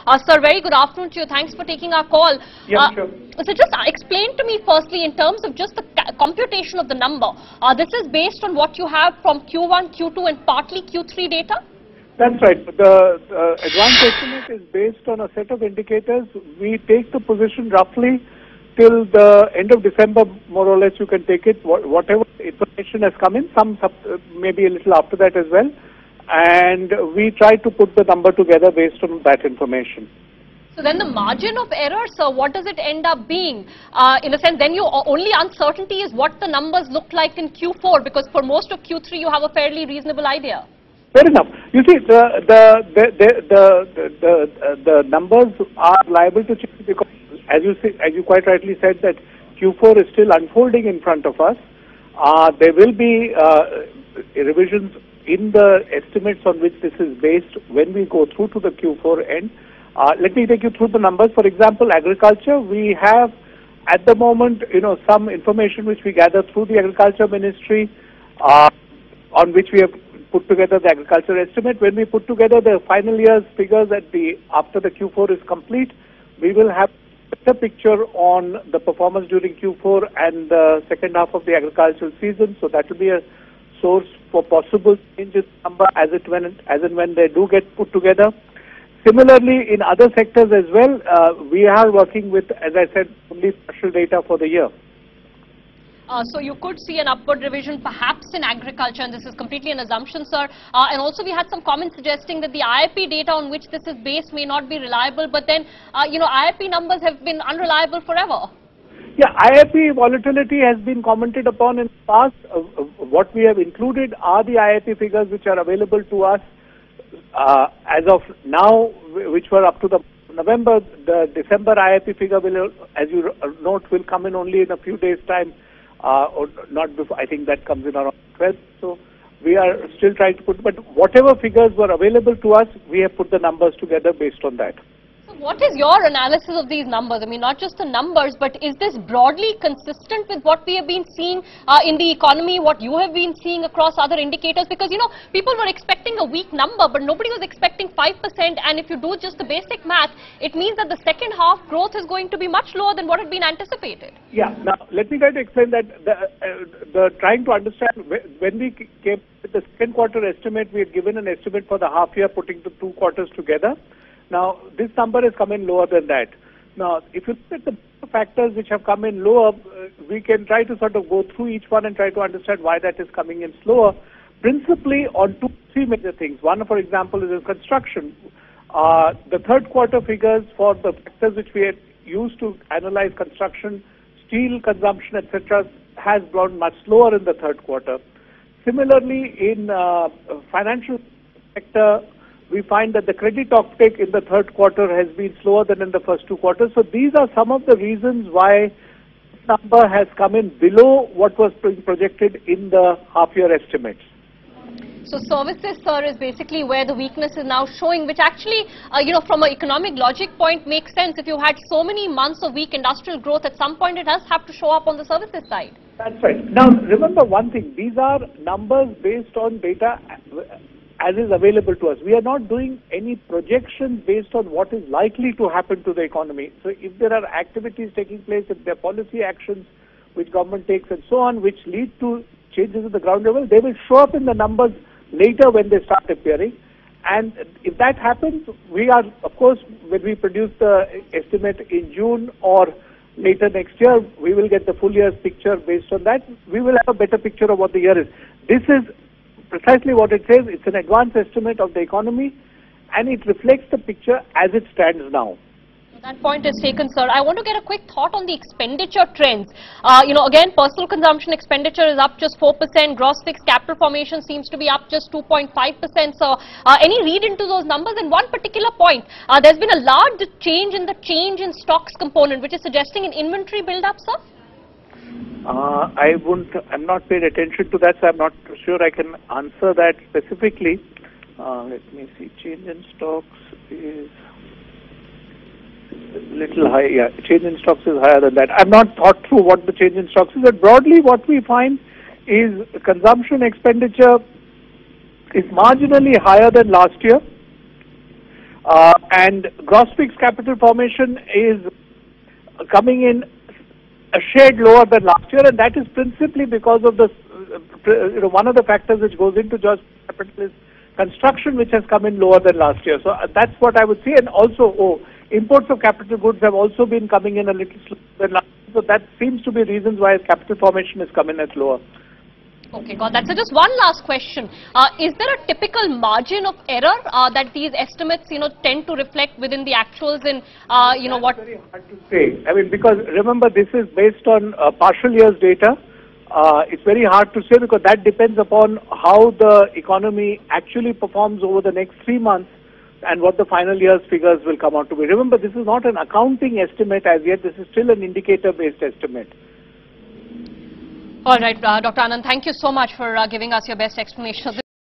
Sir, very good afternoon to you. Thanks for taking our call. Yeah, sure. So just explain to me firstly in terms of just the computation of the number. This is based on what you have from Q1, Q2 and partly Q3 data? That's right. The advanced estimate is based on a set of indicators. We take the position roughly till the end of December, more or less you can take it, whatever information has come in, some maybe a little after that as well. And we try to put the number together based on that information. So then the margin of error, sir, what does it end up being? In a sense, then your only uncertainty is what the numbers look like in Q4, because for most of Q3 you have a fairly reasonable idea. Fair enough. You see, the numbers are liable to change because, as you quite rightly said, that Q4 is still unfolding in front of us. There will be revisions in the estimates on which this is based when we go through to the Q4 end. Let me take you through the numbers. For example, agriculture, we have at the moment, some information which we gather through the Agriculture Ministry, on which we have put together the agriculture estimate. When we put together the final year's figures after the Q4 is complete, we will have a better picture on the performance during Q4 and the second half of the agricultural season. So that will be a source for possible changes in number as and when they do get put together. Similarly, in other sectors as well, we are working with, as I said, only partial data for the year. So you could see an upward revision perhaps in agriculture, and this is completely an assumption, sir. And also we had some comments suggesting that the IIP data on which this is based may not be reliable, but then, IIP numbers have been unreliable forever. Yeah, IIP volatility has been commented upon in the past. What we have included are the IIP figures which are available to us as of now, which were up to the November. The December IIP figure will, as you note, will come in only in a few days' time. Or not before, I think that comes in around 12th. So we are still trying to put, but whatever figures were available to us, we have put the numbers together based on that. So what is your analysis of these numbers? I mean, not just the numbers, but is this broadly consistent with what we have been seeing in the economy, what you have been seeing across other indicators? Because, people were expecting a weak number, but nobody was expecting 5%. And if you do just the basic math, it means that the second half growth is going to be much lower than what had been anticipated. Yeah. Now, let me try to explain that the trying to understand when we came with the second quarter estimate, we had given an estimate for the half year, putting the 2 quarters together. Now, this number has come in lower than that. Now, if you look at the factors which have come in lower, we can try to sort of go through each one and try to understand why that is coming in slower, principally on 3 major things. One, for example, is in construction. The third quarter figures for the factors which we had used to analyze construction, steel consumption, etc., has gone much slower in the third quarter. Similarly, in financial sector, we find that the credit uptake in the third quarter has been slower than in the first 2 quarters. So these are some of the reasons why this number has come in below what was projected in the half-year estimates. So services, sir, is basically where the weakness is now showing, which actually, from an economic logic point makes sense. If you had so many months of weak industrial growth, at some point it does have to show up on the services side. That's right. Now, remember one thing. These are numbers based on data as is available to us. We are not doing any projections based on what is likely to happen to the economy. So if there are activities taking place, if there are policy actions which government takes and so on, which lead to changes at the ground level, they will show up in the numbers later when they start appearing. And if that happens, we are, of course, when we produce the estimate in June or later next year, we will get the full year's picture based on that. We will have a better picture of what the year is. This is precisely what it says. It's an advanced estimate of the economy, and it reflects the picture as it stands now. That point is taken, sir. I want to get a quick thought on the expenditure trends. Again, personal consumption expenditure is up just 4%. Gross fixed capital formation seems to be up just 2.5%. So, any read into those numbers? And one particular point, there's been a large change in stocks component, which is suggesting an inventory build-up, sir? I'm not paid attention to that, so I'm not sure I can answer that specifically. Let me see. Change in stocks is a little high. Yeah, change in stocks is higher than that. I've not thought through what the change in stocks is, but broadly what we find is consumption expenditure is marginally higher than last year. And gross fixed capital formation is coming in a shade lower than last year, and that is principally because of the one of the factors which goes into gross capital is construction, which has come in lower than last year. So that's what I would see. And also, imports of capital goods have also been coming in a little slower than last year. So that seems to be reasons why capital formation is coming as lower. Okay, got that. So just one last question. Is there a typical margin of error that these estimates, tend to reflect within the actuals in, what? Very hard to say. I mean, because remember, this is based on partial year's data. It's very hard to say because that depends upon how the economy actually performs over the next 3 months and what the final year's figures will come out to be. Remember, this is not an accounting estimate as yet. This is still an indicator-based estimate. All right, Dr. Anand, thank you so much for giving us your best explanation of this.